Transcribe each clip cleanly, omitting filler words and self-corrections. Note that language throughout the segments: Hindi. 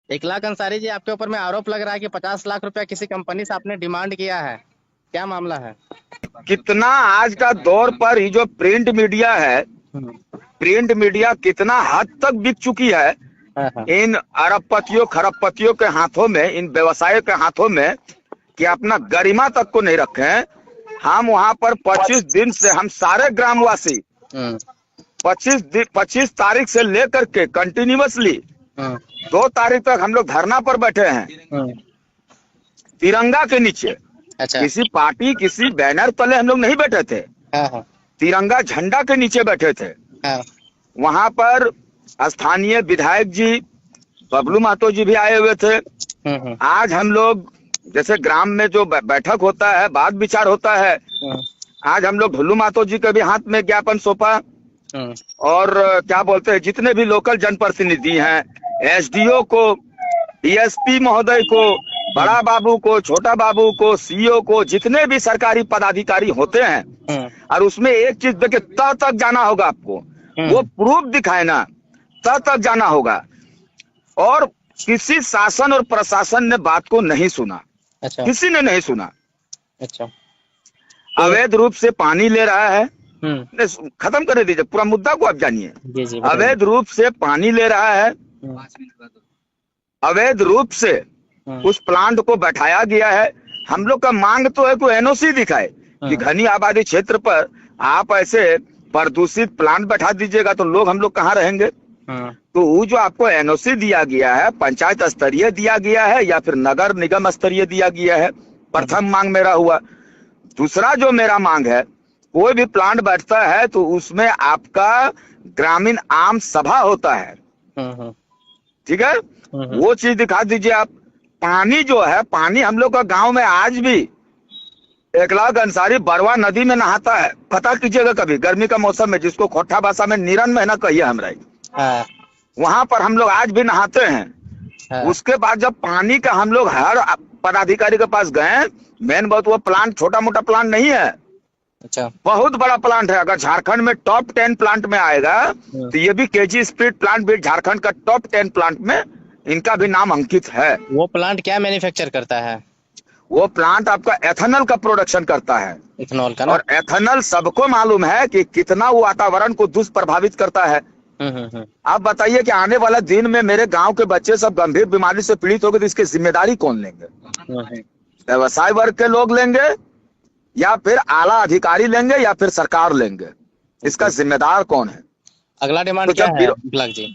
इखलाक अंसारी जी, आपके ऊपर में आरोप लग रहा है कि 50 लाख रुपया किसी कंपनी से आपने डिमांड किया है। क्या मामला है? कितना आज का दौर पर ये जो प्रिंट मीडिया है, हम्म, प्रिंट मीडिया कितना हद तक बिक चुकी है हाँ हाँ। इन अरबपतियों खरबपतियों के हाथों में, इन व्यवसायों के हाथों में, कि अपना गरिमा तक को नहीं रखे। हम वहां पर 25 दिन से, हम सारे ग्रामवासी हम्म, 25 तारीख से लेकर के कंटिन्यूअसली हम्म, 2 तारीख तक हम लोग धरना पर बैठे हैं, हम्म, तिरंगा के नीचे। अच्छा। किसी पार्टी, किसी बैनर तले हम लोग नहीं बैठे थे, हाँ हाँ तिरंगा झंडा के नीचे बैठे थे। हाँ। वहां पर स्थानीय विधायक जी बबलू महतो जी भी आए हुए थे। हम्म, आज हम लोग, जैसे ग्राम में जो बैठक होता है, बात विचार होता है, हम्म, आज हम लोग ढुल्लू महतो जी के भी हाथ में ज्ञापन सौंपा। हम्म, और क्या बोलते हैं, जितने भी लोकल जनप्रतिनिधि हैं, एसडीओ को, डीएसपी महोदय को, बड़ा बाबू को, छोटा बाबू को, सीईओ को, जितने भी सरकारी पदाधिकारी होते हैं। हम्म, और उसमें एक चीज देखिए, तह तक जाना होगा आपको, वो हम्म, प्रूफ दिखाए ना, तह तक जाना होगा। और किसी शासन और प्रशासन ने बात को नहीं सुना, अच्छा किसी ने नहीं सुना। अच्छा। तो अवैध रूप से पानी ले रहा है, खत्म कर दीजिए पूरा मुद्दा को, आप जानिए। जी जी बताइए। अवैध रूप से पानी ले रहा है, हम्म, अवैध रूप से हम्म, उस प्लांट को बैठाया गया है। हम लोग का मांग तो है, कोई एनओसी दिखाए कि हम्म, घनी आबादी क्षेत्र पर आप ऐसे प्रदूषित प्लांट बैठा दीजिएगा तो लोग, हम लोग कहाँ रहेंगे। हम्म, तो वो जो आपको एनओसी दिया गया है, पंचायत स्तरीय दिया गया है या फिर नगर निगम स्तरीय दिया गया है, प्रथम मांग मेरा हुआ। दूसरा जो मेरा मांग है, कोई भी प्लांट बैठता है तो उसमें आपका ग्रामीण आम सभा होता है, हम्म, ठीक है, हम्म, वो चीज दिखा दीजिए आप। पानी जो है, पानी हम लोग का गांव में आज भी इखलाक अंसारी बरवा नदी में नहाता है, पता कीजिएगा कभी, गर्मी का मौसम में, जिसको खोटा भाषा में नीरन महीना कहिए हमरा, हाँ वहां पर हम लोग आज भी नहाते हैं। हाँ। उसके बाद जब पानी का हम लोग हर पदाधिकारी के पास गए, मेन बात, वो प्लांट छोटा मोटा प्लांट नहीं है, अच्छा। बहुत बड़ा प्लांट है। अगर झारखंड में टॉप 10 प्लांट में आएगा तो ये भी केजी स्प्लिट प्लांट भी झारखंड का टॉप 10 प्लांट में इनका भी नाम अंकित है। वो प्लांट क्या मैन्युफैक्चर करता है? वो प्लांट आपका एथेनॉल का प्रोडक्शन करता है। इथेनॉल का ना? और एथेनॉल सबको मालूम है कि कितना वो वातावरण को दुष्प्रभावित करता है। हम्म। आप बताइए कि आने वाला दिन में मेरे गांव के बच्चे सब गंभीर बीमारी से पीड़ित हो गए तो इसकी जिम्मेदारी कौन लेंगे? हम्म। व्यवसाय वर्ग के लोग लेंगे या फिर आला अधिकारी लेंगे या फिर सरकार लेंगे? इसका जिम्मेदार कौन है? अगला तो डिमांड क्या है इखलाक जी?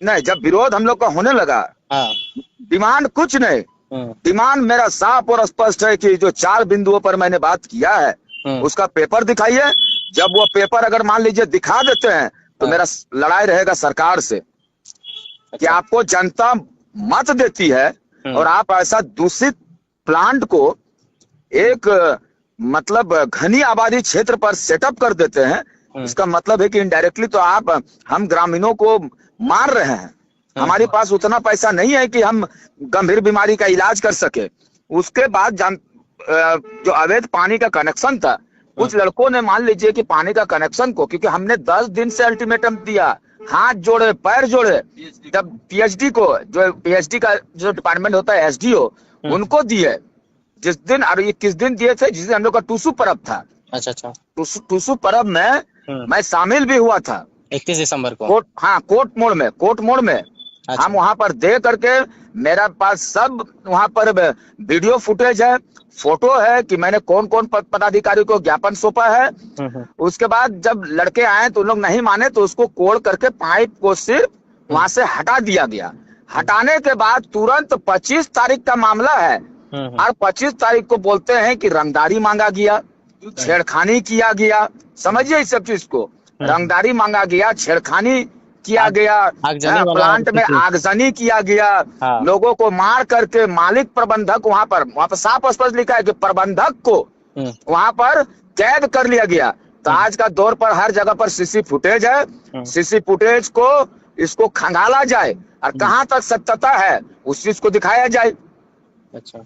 नहीं, जब विरोध हम लोग का होने लगा, हाँ। डिमांड कुछ नहीं, हम्म, डिमांड मेरा साफ और स्पष्ट है कि जो 4 बिंदुओं पर मैंने बात किया है हम्म, उसका पेपर दिखाइए। जब वो पेपर अगर मान लीजिए दिखा देते हैं तो हाँ, मेरा लड़ाई रहेगा सरकार से कि अच्छा। आपको जनता मत देती है और आप ऐसा दूषित प्लांट को एक मतलब घनी आबादी क्षेत्र पर सेटअप कर देते हैं। इसका मतलब है कि इनडायरेक्टली तो आप हम ग्रामीणों को मार रहे हैं। हमारे पास उतना पैसा नहीं है कि हम गंभीर बीमारी का इलाज कर सके। उसके बाद जो अवैध पानी का कनेक्शन था, कुछ लड़कों ने मान लीजिए कि पानी का कनेक्शन को, क्योंकि हमने 10 दिन से अल्टीमेटम दिया, हाथ जोड़े पैर जोड़े, जब पीएचडी को, जो पीएचडी का जो डिपार्टमेंट होता है एसडीओ, उनको दिए। जिस दिन, और ये किस दिन दिए थे? जिस दिन हम लोग का टूसू पर्व था। अच्छा अच्छा। टूसू पर्व में मैं शामिल भी हुआ था 31 दिसंबर को। कोर्ट मोड़ में अच्छा। हम वहां पर दे करके, मेरा पास सब वहां पर वीडियो फुटेज है, फोटो है कि मैंने कौन कौन पदाधिकारी को ज्ञापन सौंपा है। उसके बाद जब लड़के आए तो उन लोग नहीं माने तो उसको कोड़ करके पाइप को सिर्फ वहां से हटा दिया गया। हटाने के बाद तुरंत 25 तारीख का मामला है और 25 तारीख को बोलते हैं कि रंगदारी मांगा गया, छेड़खानी किया गया। समझिए इस सब चीज को, रंगदारी मांगा गया, छेड़खानी किया गया, प्लांट में आगजनी किया गया, लोगों को मार करके मालिक प्रबंधक, वहां पर साफ स्पष्ट लिखा है कि प्रबंधक को वहां पर कैद कर लिया गया। तो आज का दौर पर हर जगह पर सीसी फुटेज है, सीसी फुटेज को इसको खंगाला जाए और कहां तक सत्यता है उस चीज को दिखाया जाए। अच्छा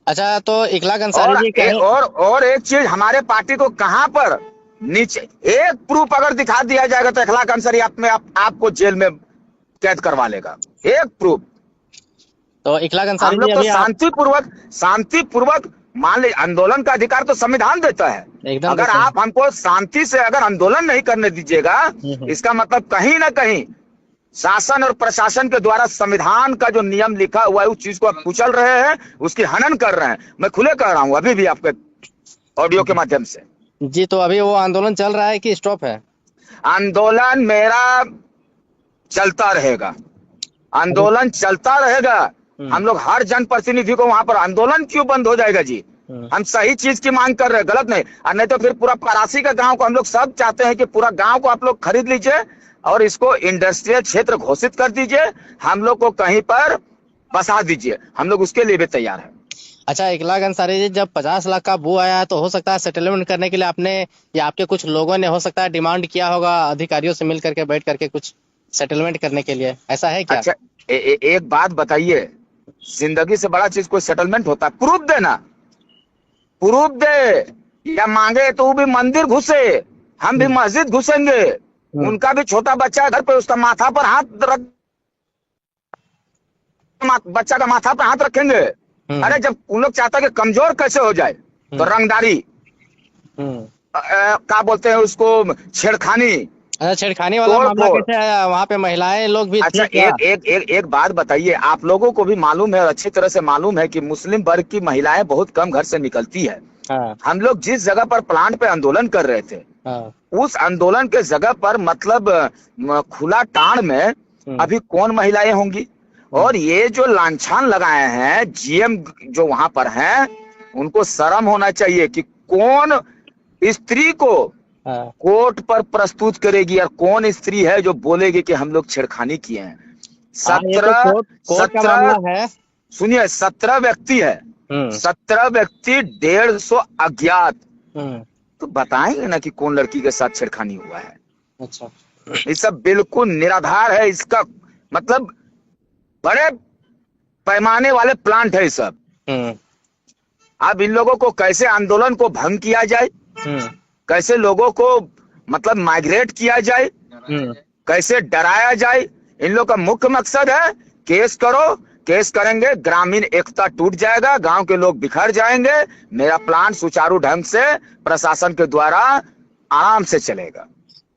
अच्छा। तो इखलाक अंसारी जी और एक चीज, हमारे पार्टी को कहां पर नीचे एक प्रूफ अगर दिखा दिया जाएगा तो इखलाक अंसारी आपको जेल में कैद करवा लेगा। एक प्रूफ तो इखलाक हम अंसारी जी लोग तो अभी आप शांतिपूर्वक मान लीजिए, आंदोलन का अधिकार तो संविधान देता है। एकदम अगर देते हैं। आप हमको शांति से अगर आंदोलन नहीं करने दीजिएगा, हम्म। इसका मतलब कहीं ना कहीं शासन और प्रशासन के द्वारा संविधान का जो नियम लिखा हुआ है उस चीज को आप कुचल रहे हैं, उसकी हनन कर रहे हैं। मैं खुले कह रहा हूं अभी भी आपके ऑडियो के माध्यम से। जी, तो अभी वो आंदोलन चल रहा है कि स्टॉप है? आंदोलन मेरा चलता रहेगा, आंदोलन चलता रहेगा। हम लोग हर जनप्रतिनिधि को वहां पर, आंदोलन क्यों बंद हो जाएगा जी? हम सही चीज की मांग कर रहे हैं, गलत नहीं। और नहीं तो फिर पूरा परासी का गांव को हम लोग सब चाहते हैं कि पूरा गांव को आप लोग खरीद लीजिए और इसको इंडस्ट्रियल क्षेत्र घोषित कर दीजिए, हम लोग को कहीं पर बसा दीजिए, हम लोग उसके लिए भी तैयार हैं। अच्छा, इखलाक अंसारी जी, जब 50 लाख का बू आया है तो हो सकता है सेटलमेंट करने के लिए आपने या आपके कुछ लोगों ने हो सकता है डिमांड किया होगा अधिकारियों से मिल करके, बैठ करके कुछ सेटलमेंट करने के लिए, ऐसा है क्या? अच्छा, एक बात बताइए, जिंदगी से बड़ा चीज कोई सेटलमेंट होता है? प्रूफ देना, प्रूफ दे या मांगे तो वो भी मंदिर घुसे, हम भी मस्जिद घुसेंगे, उनका भी छोटा बच्चा घर पे, उसका माथा पर हाथ रख, बच्चा का माथा पर हाथ रखेंगे। अरे जब उन लोग चाहता है कि कमजोर कैसे हो जाए, तो रंगदारी, क्या बोलते हैं उसको, छेड़खानी। अच्छा, छेड़खानी वाला मामला कैसे आया? वहाँ पे महिलाएं लोग भी अच्छा, थी क्या? एक बात बताइए, आप लोगों को भी मालूम है, अच्छी तरह से मालूम है कि मुस्लिम वर्ग की महिलाएं बहुत कम घर से निकलती है। हाँ, हम लोग जिस जगह पर प्लांट पे आंदोलन कर रहे थे, हाँ, उस आंदोलन के जगह पर मतलब खुला टाण में अभी कौन महिलाएं होंगी? और ये जो लांछन लगाए हैं जीएम जो वहां पर हैं, उनको शर्म होना चाहिए कि कौन स्त्री को हाँ। कोर्ट पर प्रस्तुत करेगी और कौन स्त्री है जो बोलेगी कि हम लोग छेड़खानी किए हैं। हाँ, ये तो कोर्ट का मामला है। सुनिए, 17 व्यक्ति है, 17 व्यक्ति, 150 अज्ञात। तो बताएंगे ना कि कौन लड़की के साथ छेड़खानी हुआ है। अच्छा, ये सब बिल्कुल निराधार है, इसका मतलब बड़े पैमाने वाले प्लांट है ये सब। अब इन लोगों को कैसे आंदोलन को भंग किया जाए, कैसे लोगों को मतलब माइग्रेट किया जाए, कैसे डराया जाए, इन लोग का मुख्य मकसद है केस करो, केस करेंगे, ग्रामीण एकता टूट जाएगा, गांव के लोग बिखर जाएंगे, मेरा प्लान सुचारू ढंग से प्रशासन के द्वारा आराम से चलेगा।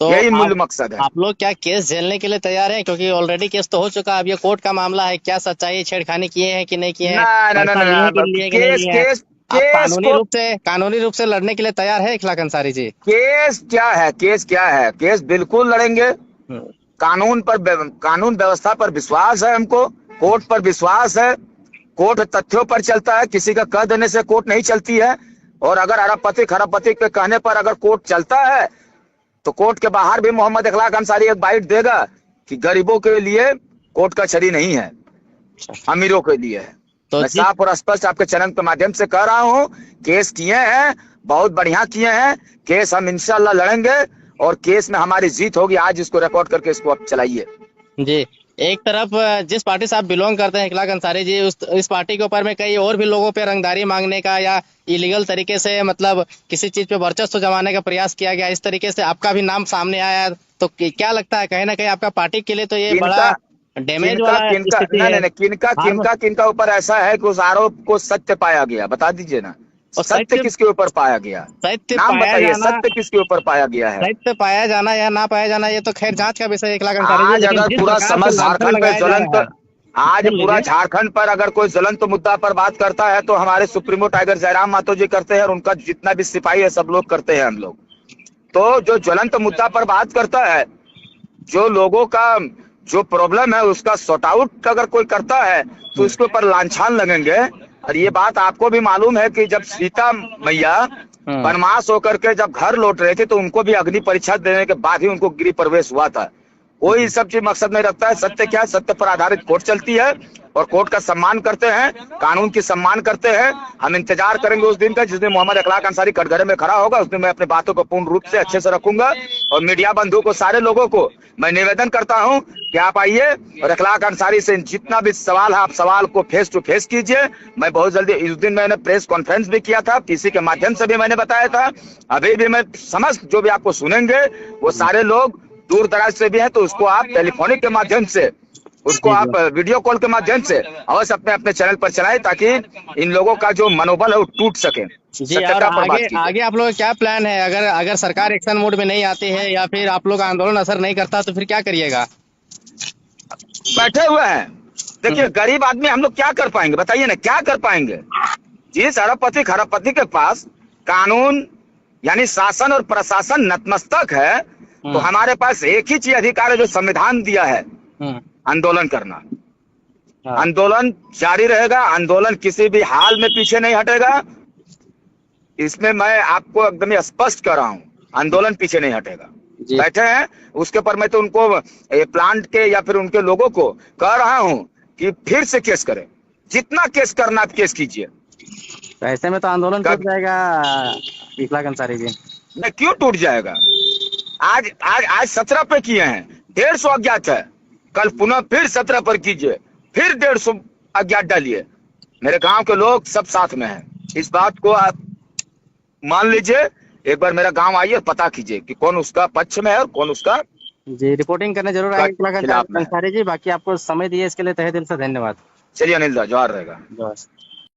तो यही मूल मकसद है। आप लोग क्या केस झेलने के लिए तैयार हैं? क्योंकि ऑलरेडी केस तो हो चुका है, अब ये कोर्ट का मामला है, क्या सच्चाई, छेड़खानी किए हैं कि नहीं किए हैं, कानूनी रूप से लड़ने के लिए तैयार है इखलाक अंसारी जी? केस क्या है, केस क्या है, केस बिल्कुल लड़ेंगे। कानून व्यवस्था पर विश्वास है हमको, कोर्ट पर विश्वास है, कोर्ट तथ्यों पर चलता है, किसी का कह देने से कोर्ट नहीं चलती है। और अगर अरबपति खरबपति के कहने पर अगर कोर्ट चलता है तो कोर्ट के बाहर भी मोहम्मद इखलाक अंसारी एक बाइट देगा कि गरीबों के लिए कोर्ट कचहरी नहीं है, अमीरों के लिए है। तो मैं साफ और स्पष्ट आपके चैनल के माध्यम से कह रहा हूं, केस किए हैं, बहुत बढ़िया किए हैं, केस हम इंशाल्लाह लड़ेंगे और केस में हमारी जीत होगी। आज इसको रिकॉर्ड करके इसको आप चलाइए जी। एक तरफ जिस पार्टी से आप बिलोंग करते हैं इखलाक अंसारी जी, इस पार्टी के ऊपर में कई और भी लोगों पे रंगदारी मांगने का या इलीगल तरीके से मतलब किसी चीज पे वर्चस्व जमाने का प्रयास किया गया, इस तरीके से आपका भी नाम सामने आया। तो क्या लगता है, कहीं ना कहीं आपका पार्टी के लिए तो ये बड़ा डैमेज वाला किनका ऊपर ऐसा है कि उस आरोप को सत्य पाया गया? बता दीजिए ना, सत्य किसके ऊपर पाया गया? नाम बताइए, सत्य किसके ऊपर पाया गया है? सत्य पाया जाना या ना पाया जाना ये तो खैर जांच का विषय है इखलाक अंसारी जी। आज अगर पूरा समझ झारखंड पे ज्वलंत, आज पूरा झारखंड पर अगर कोई ज्वलंत मुद्दा पर बात करता है तो हमारे सुप्रीमो टाइगर जयराम मातो जी करते हैं और उनका जितना भी सिपाही है सब लोग करते हैं। हम लोग तो जो ज्वलंत मुद्दा पर बात करता है, जो लोगों का जो प्रॉब्लम है उसका सॉर्ट आउट अगर कोई करता है तो उसके ऊपर लांछन लगेंगे। और ये बात आपको भी मालूम है कि जब सीता मैया वनवास होकर के जब घर लौट रहे थे तो उनको भी अग्नि परीक्षा देने के बाद ही उनको गृह प्रवेश हुआ था। कोई सब चीज मकसद नहीं रखता है। सत्य क्या है? सत्य पर आधारित कोर्ट चलती है और कोर्ट का सम्मान करते हैं, कानून की सम्मान करते हैं। हम इंतजार करेंगे उस दिन का जिस दिन मोहम्मद इखलाक अंसारी कटघरे में खड़ा होगा, उस दिन मैं अपनी बातों को पूर्ण रूप से अच्छे से रखूंगा। और मीडिया बंधु को, सारे लोगों को मैं निवेदन करता हूं कि आप आइए और इखलाक अंसारी से जितना भी सवाल है आप सवाल को फेस टू फेस कीजिए। मैं बहुत जल्दी, इस दिन मैंने प्रेस कॉन्फ्रेंस भी किया था, पीसी के माध्यम से भी मैंने बताया था, अभी भी मैं समस्त जो भी आपको सुनेंगे वो सारे लोग दूर दराज से भी हैं, तो उसको आप टेलीफोनिक के माध्यम से उसको जी, आप वीडियो कॉल के माध्यम से अवश्य अपने अपने चैनल पर चलाएं, ताकि इन लोगों का जो मनोबल है वो टूट सके। जी। और सत्यता पर बात आगे कीजिए। आगे आप लोगों का क्या प्लान है? अगर अगर सरकार एक्शन मोड में नहीं आती है या फिर आप लोग का आंदोलन असर नहीं करता तो फिर क्या करिएगा? बैठे हुए हैं। देखिए, हम्म। गरीब आदमी हम लोग क्या कर पाएंगे, बताइए ना, क्या कर पाएंगे? जिस अरबपति खरबपति के पास कानून यानी शासन और प्रशासन नतमस्तक है, तो हम्म। हमारे पास एक ही चीज अधिकार है जो संविधान दिया है, हम्म। आंदोलन करना। हाँ। आंदोलन जारी रहेगा, आंदोलन किसी भी हाल में पीछे नहीं हटेगा। इसमें मैं आपको एकदम स्पष्ट कर रहा हूं, आंदोलन पीछे नहीं हटेगा। जी। बैठे हैं उसके पर मैं तो उनको प्लांट के या फिर उनके लोगों को कह रहा हूं कि फिर से केस करें, जितना केस करना आप केस कीजिए। तो ऐसे में तो आंदोलन टूट कब जाएगा इखलाक अंसारी जी। नहीं, क्यों टूट जाएगा? आज आज आज 17 पे किए हैं, 150 अज्ञात है। कल पुनः फिर 17 पर कीजिए, फिर 150 अज्ञात डालिए। मेरे गांव के लोग सब साथ में हैं, इस बात को आप मान लीजिए। एक बार मेरा गांव आइए, पता कीजिए कि कौन उसका पक्ष में है और कौन उसका जी, रिपोर्टिंग करने जरूर आएंगे इखलाक खिलाफ में है। अंसारी जी। बाकी आपको समय दिए इसके लिए तहे दिल से धन्यवाद। चलिए अनिल दा, जोहार रहेगा। बस।